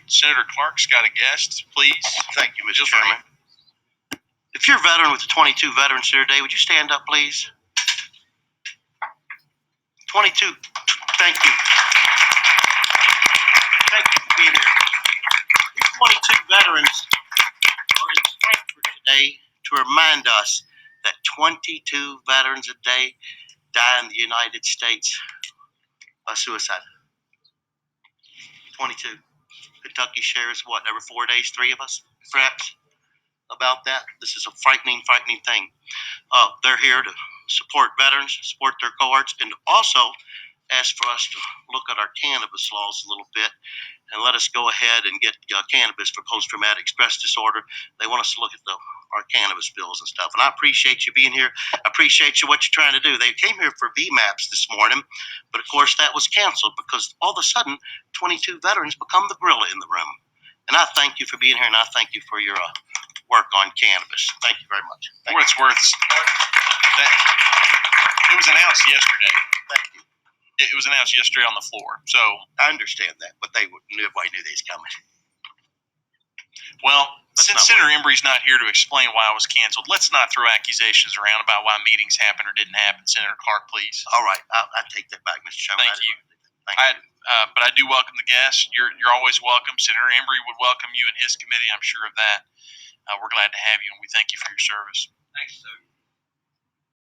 Senator Clark's got a guest, please. Thank you, Mr. Chairman. If you're a veteran with the 22 veterans here today, would you stand up, please? 22. Thank you. Thank you for being here. These 22 veterans are in Frankfort today to remind us that 22 veterans a day die in the United States by suicide. 22. Kentucky shares what, every 4 days, 3 of us, perhaps, about that. This is a frightening thing. They're here to support veterans, support their cohorts, and also ask for us to look at our cannabis laws a little bit and let us go ahead and get cannabis for post-traumatic stress disorder. They want us to look at our cannabis bills and stuff. And I appreciate you being here. I appreciate what you're trying to do. They came here for VMAPs this morning, but of course that was canceled because all of a sudden 22 veterans become the gorilla in the room. And I thank you for being here, and I thank you for your work on cannabis. Thank you very much. For what it's worth, it was announced yesterday. Thank you. It was announced yesterday on the floor. So I understand that, but nobody knew they was coming. Well, since Senator Embry's not here to explain why it was canceled, let's not throw accusations around about why meetings happened or didn't happen. Senator Clark, please. All right, I take that back, Mr. Chairman. Thank you. Thank you. But I do welcome the guests. You're always welcome. Senator Embry would welcome you and his committee. I'm sure of that. We're glad to have you, and we thank you for your service. Thanks, sir.